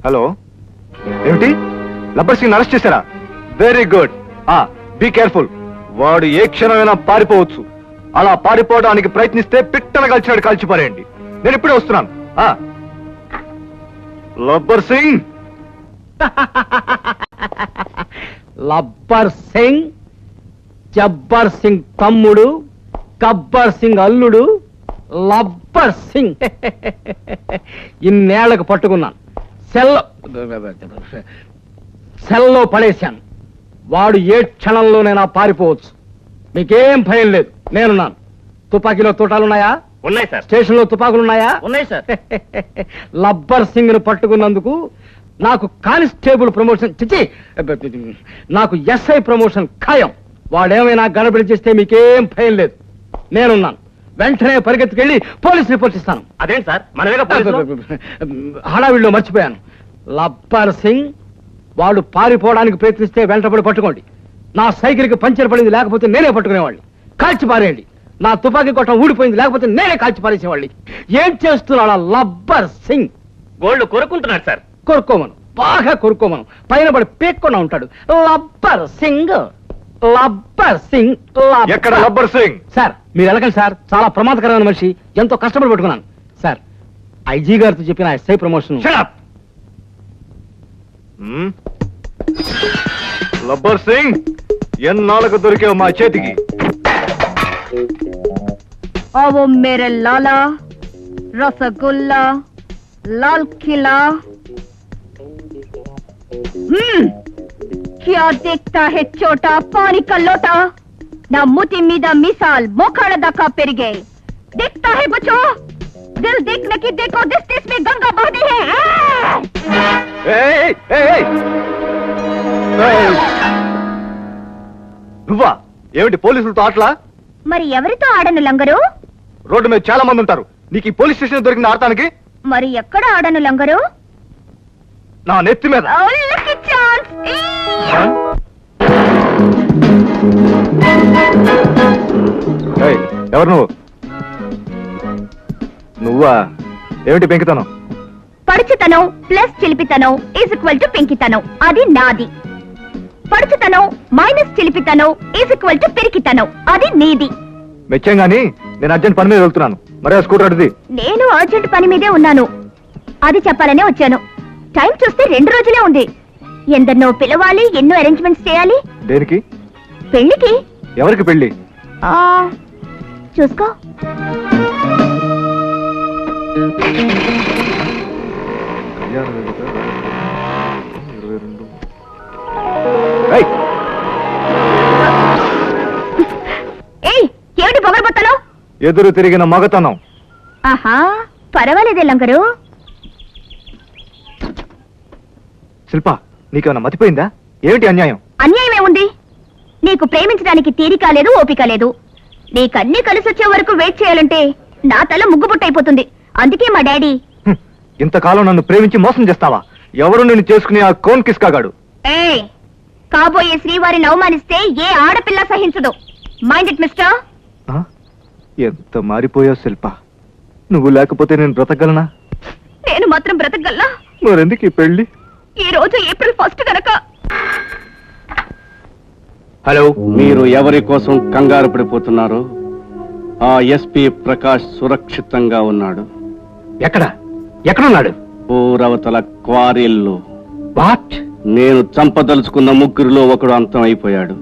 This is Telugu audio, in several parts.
హలో, ఏమిటి లబ్బర్ సింగ్ అరెస్ట్ చేశారా? Very good. Be careful. వాడు ఏ క్షణమైనా పారిపోవచ్చు. అలా పారిపోవడానికి ప్రయత్నిస్తే పిట్టలు కలిసినాడు కాల్చిపారేయండి. నేను ఇప్పుడే వస్తున్నాను. లబ్బర్ సింగ్. లబ్బర్ సింగ్, జబ్బర్ సింగ్ తమ్ముడు, గబ్బర్ సింగ్ అల్లుడు, లబ్బర్ సింగ్. ఇన్నేళ్లకు పట్టుకున్నాను. సెల్లో పడేశాను. వాడు ఏ క్షణంలోనైనా పారిపోవచ్చు. మీకేం భయం లేదు, నేనున్నాను. తుపాకీలో తోటాలున్నాయా? ఉన్నాయి సార్. స్టేషన్లో తుపాకులున్నాయా? ఉన్నాయి సార్. లబ్బర్ సింగ్ ను పట్టుకున్నందుకు నాకు కానిస్టేబుల్ ప్రమోషన్, చిచి, నాకు ఎస్ఐ ప్రమోషన్ ఖాయం. వాడేమైనా గడబడి చేస్తే మీకేం భయం లేదు, నేనున్నాను. వెంటనే పరిగెత్తుకెళ్ళి పోలీస్ రిపోర్ట్ ఇస్తాను. అదేంటి సార్, మనమేగా పోలీసులు? హడావిడిలో మర్చిపోయాను. లబ్బర్ సింగ్ వాడు పారిపోవడానికి ప్రయత్నిస్తే వెంటబడి పట్టుకోండి. నా సైకిల్కి పంచర్ పడింది, లేకపోతే నేనే పట్టుకునేవాడిని. కాల్చి పారేయండి. నా తుపాకీ కొట్టం ఊడిపోయింది, లేకపోతే నేనే కాల్చి పారేసేవాళ్ళి. ఏం చేస్తున్నాడా లబ్బర్ సింగ్? గోల్డ్ కొరుకుంటున్నాడు సార్. కొరుక్కోమను, బాగా కొరుక్కోమను. పైన పడి పేక్కుండా ఉంటాడు. లబ్బర్ సింగ్, లబ్బర్ సింగ్. ఎక్కడ లబ్బర్ సింగ్? సార్ మీరు వెళ్ళకండి సార్, చాలా ప్రమాదకరమైన మనిషి. ఎంతో కష్టపడి పట్టుకున్నాను సార్. ఐజీ గారితో చెప్పిన ఎస్ఐ ప్రమోషన్. లబ్బర్ సింగ్, ఎన్నాళ్ళకు దొరికావు మా చేతికి? वो मेरे लाला रसगुल्ला लाल किला। क्या देखता है छोटा पानी का लोटा, ना मुटी मीदा मिसाल मोखाड़ दका पेरिगे। देखता है बच्चों, दिल देखने की देखो, दिस में गंगा बहती है। నువ్వా? ఏమిటి పోలీసులతో ఆటలా? మరి ఎవరితో ఆడను లంగరు? రోడ్డు మీద చాలా మంది ఉంటారు. నీకు ఈ పోలీస్ స్టేషన్ దొరికిన ఆడటానికి? మరి ఎక్కడ ఆడను లంగరు? నా నెత్తి మీద. ఎవరు నువ్వు? నువ్వా? ఏమిటి పెంకితనం? పడుచుతనం ప్లస్ చిలిపితనం ఈజ్ ఈక్వల్ టు పెంకితనం. అది నాది. పడుచుతనం మైనస్ చిలిపితనం ఈజ్ ఈక్వల్ టు పెరికితనం. అది నీది. మెచ్చాం గానీ నేను అర్జెంట్ పని మీద వెళ్తున్నాను. మరి ఆ స్కూటర్ అడిది. నేను అర్జెంట్ పని మీదే ఉన్నాను. అది చెప్పాలనే వచ్చాను. టైం చూస్తే 2 రోజులే ఉంది. ఎందరినో పిలవాలి, ఎన్నో అరేంజ్మెంట్స్ చేయాలి. దేనికి? పెళ్లికి. ఎవరికి పెళ్లి? చూసుకో. ఏమిటి పొగరబోత్తలో? ఎదురు తిరిగిన మగతనం. ఆహా, పర్వాలేదే లంగరు. శిల్ప, నీకేమన్నా మతిపోయిందా? ఏమిటి అన్యాయం? అన్యాయం ఏముంది? నీకు ప్రేమించడానికి తీరిక లేదు, ఓపిక లేదు. నీకన్నీ కలిసి వచ్చే వరకు వెయిట్ చేయాలంటే నా తల ముగ్గుబుట్టయిపోతుంది. అందుకే మా డాడీ. ఇంతకాలం నన్ను ప్రేమించి మోసం చేస్తావా? ఎవరు నిన్ను చేసుకుని ఆ కోన్ కిస్కాగాడు? కాబోయే శ్రీవారిని అవమానిస్తే ఏ ఆడపిల్ల సహించదు. Mind it mister. ఎంత మారిపోయావు శిల్ప. నువ్వు లేకపోతే నేను బ్రతకగలనా? నేను మాత్రం బ్రతకగలనా? మరెందుకు ఈ పెళ్లి? ఈ రోజు ఏప్రిల్ 1 కనుక. హలో, మీరు ఎవరి కోసం కంగారు పడిపోతున్నారు? ఆ ఎస్పీ ప్రకాష్ సురక్షితంగా ఉన్నాడు. ఎక్కడున్నాడు? ఊరవతల క్వారీల్లో. వాట్? నేను చంపదలుచుకున్న ముగ్గురిలో ఒకడు అంతం అయిపోయాడు.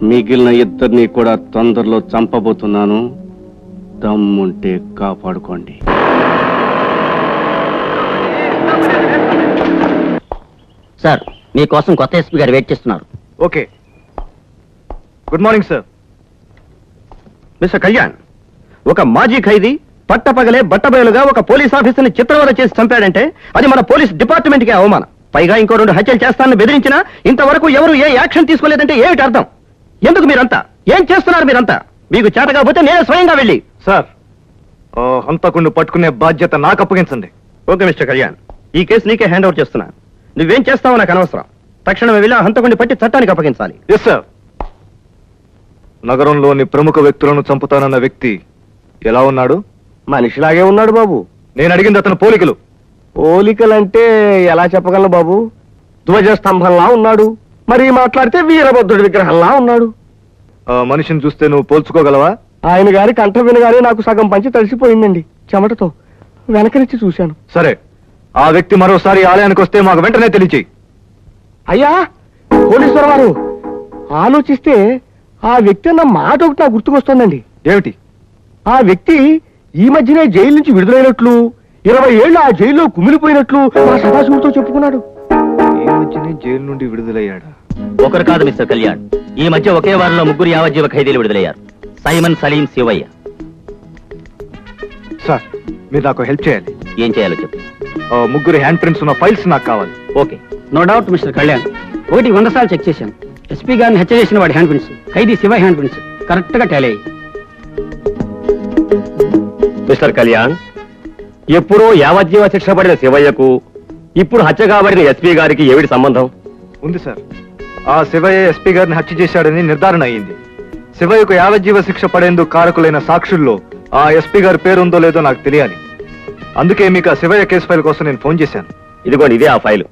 మిగిలిన 2 కూడా తొందరలో చంపబోతున్నాను. దమ్ముంటే కాపాడుకోండి. సార్, మీకోసం కొత్త ఎస్పీ గారు వెయిట్ చేస్తున్నారు. Okay. Good morning sir. Mister Kalyan, ఒక మాజీ ఖైదీ పట్టపగలే బట్టబయలుగా ఒక పోలీస్ ఆఫీసర్ని చిత్రవద చేసి చంపాడంటే అది మన పోలీస్ డిపార్ట్మెంట్ కి అవమానం. పైగా ఇంకో 2 హత్యలు చేస్తానని బెదిరించినా ఇంతవరకు ఎవరు ఏ యాక్షన్ తీసుకోలేదంటే ఏమిటి అర్థం? ఎందుకు మీరంతా ఏం చేస్తున్నారు? మీరంతా మీకు చేత కాకపోతే నేను స్వయంగా వెళ్ళి. సార్, హంతకుణ్ణి పట్టుకునే బాధ్యత నాకు అప్పగించండి. ఓకే మిస్టర్ కళ్యాణ్, ఈ కేసు నీకే హ్యాండ్ ఓవర్ చేస్తున్నా. నువ్వేం చేస్తావో నాకు అనవసరం. తక్షణమే వెళ్ళి ఆ హంతకుణ్ణి పట్టి చట్టానికి అప్పగించాలి. Yes sir. నగరంలోని ప్రముఖ వ్యక్తులను చంపుతానన్న వ్యక్తి ఎలా ఉన్నాడు? మనిషిలాగే ఉన్నాడు బాబు. నేను అడిగింది అతను పోలికలు. పోలికలంటే ఎలా చెప్పగలను బాబు? ధ్వజస్తంభంలా ఉన్నాడు, మరి మాట్లాడితే వీరభద్రుడి విగ్రహంలా ఉన్నాడు. ఆ మనిషిని చూస్తే నువ్వు పోల్చుకోగలవా? ఆయన గారి కంఠ వినగానే నాకు సగం పంచి తడిసిపోయిందండి చెమటతో. వెనకరించి చూశాను. సరే, ఆ వ్యక్తి మరోసారి ఆలయానికి వస్తే మాకు వెంటనే తెలియచేయి. అయ్యా కోటేశ్వర వారు, ఆలోచిస్తే ఆ వ్యక్తి అన్న మాట ఒకటి నాకు గుర్తుకొస్తోందండి. ఏమిటి? ఆ వ్యక్తి ఈ మధ్యనే జైలు నుంచి విడుదలైనట్లు, 20 ఏళ్ళు ఆ జైల్లో కుమిలిపోయినట్లు మా సదాశివుడితో చెప్పుకున్నాడు. ఈ మధ్యనే జైలు నుండి విడుదలయ్యాడా? ఒకరు కాదు మిస్టర్ కళ్యాణ్, ఈ మధ్య ఒకే వారంలో 3 యావజ్జీవ ఖైదీలు విడుదలయ్యారు. సైమన్, సలీం, శివయ్య. సార్, మీరు నాకు హెల్ప్ చేయాలి. ఏం చేయాలో చెప్పు. ఆ 3 హ్యాండ్ ప్రింట్స్ ఉన్న ఫైల్స్ నాకు కావాలి. Okay. No doubt mister Kalyan, 100 సార్లు చెక్ చేశాను. ఎస్పీ గారిని హత్య చేసిన వాడి హ్యాండ్ ప్రింట్స్, ఖైదీ శివ హ్యాండ్ ప్రింట్స్ కరెక్ట్ గా టాలీ అయ్యాయి. మిస్టర్ కళ్యాణ్, ఎప్పుడో యావజ్జీవ శిక్ష పడిన శివయ్యకు ఇప్పుడు హత్య కాబడిన ఎస్పీ గారికి ఏమిటి సంబంధం? ఉంది సార్. ఆ శివయ్య ఎస్పీ గారిని హత్య చేశాడని నిర్ధారణ అయింది. శివయ్యకు యావజ్జీవ శిక్ష పడేందుకు కారకులైన సాక్షుల్లో ఆ ఎస్పీ గారి పేరుందో లేదో నాకు తెలియాలి. అందుకే మీకు ఆ శివయ్య కేసు ఫైల్ కోసం నేను ఫోన్ చేశాను. ఇదిగోండి, ఇదే ఆ ఫైలు.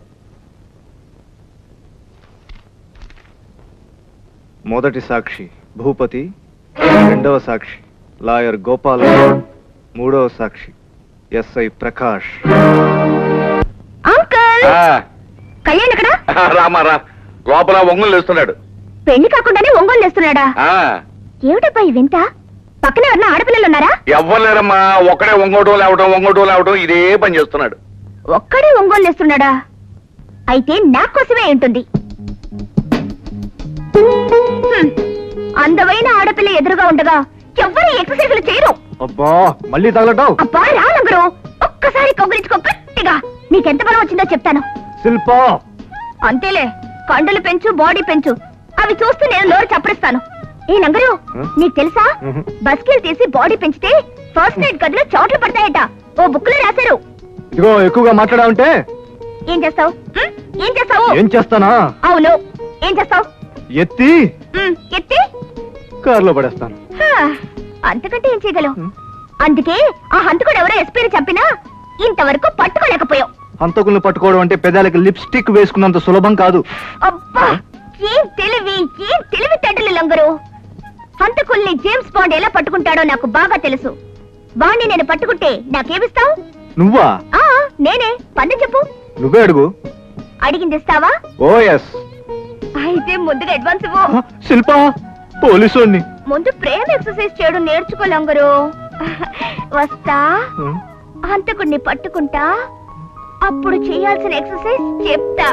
మొదటి సాక్షి భూపతి, రెండవ సాక్షి లాయర్ గోపాల, మూడవ సాక్షి ఎస్ఐ ప్రకాష్. అంకుల్, కళ్యాణ్ ఎక్కడ? రామారా, లోపల ఒంగులు వేస్తున్నాడు. పెళ్లి కాకుండానే ఒంగోలు చేస్తున్నాడా? ఏమిటబ్బా ఈ వింత? పక్కనే ఉన్న ఆడపిల్లలు ఉన్నారా? ఎవ్వలేరమ్మా, ఒక్కడే ఒంగోటో లేవటం ఇదే పని చేస్తున్నాడు. ఒక్కడే ఒంగోలు చేస్తున్నాడా? అయితే నా కోసమే ఉంటుంది. అందమైన ఆడపిల్ల ఎదురుగా ఉండగా ఎవ్వరు ఎక్సర్సైజులు చేయరు. అబ్బా, మళ్ళీ తగలటావు. అబ్బా రానంగరు, ఒక్కసారి కౌగిలించుకో గట్టిగా. నీకెంత బలం వచ్చిందో చెప్తాను. శిల్పా, అంతేలే, కండలు పెంచు, బాడీ పెంచు, అవి చూస్తూ నేను నోరు చప్పరిస్తాను. ఏ నంగరు, నీకు తెలుసా? బస్కిల్ తీసి బాడీ పెంచితే ఫస్ట్ నైట్ గదిలో చోట్లు పడతాయట. ఓ బుక్ లో రాశారు. ఇదిగో ఎక్కువగా మాట్లాడావంటే ఏం చేస్తావు? ఏం చేస్తావు? ఏం చేస్తానా? అవును, ఏం చేస్తావు? ఎత్తి ఎత్తి కారులో పడేస్తాను. అంతకంటే ఏం చేయగలవు? అందుకే ఆ హంతకుడు ఎవరో ఎస్పీని చంపినా ఇంతవరకు పట్టుకోలేకపోయావు. హంతకుల్ని పట్టుకోవడం అంటే పెదాలకి లిప్స్టిక్ వేసుకున్నంత సులభం కాదు. అబ్బా, ఏం తెలివి తడ్డలు లంగరు. హంతకుల్ని జేమ్స్ బాండ్ ఎలా పట్టుకుంటాడో నాకు బాగా తెలుసు. వాణ్ణి నేను పట్టుకుంటే నాకేమిస్తావు? నువ్వా? నేనే. పందెం చెప్పు. నువ్వే అడుగు. అడిగింది ఇస్తావా? ఓ ఎస్. అయితే ముందుగా అడ్వాన్స్ ఇవ్వు. శిల్పా, పోలీసోడిని. ముందు ప్రేమ ఎక్సర్సైజ్ చేయడం నేర్చుకో లంగరు. వస్తా, హంతకుడిని పట్టుకుంటా, అప్పుడు చేయాల్సిన ఎక్సర్సైజ్ చెప్తా.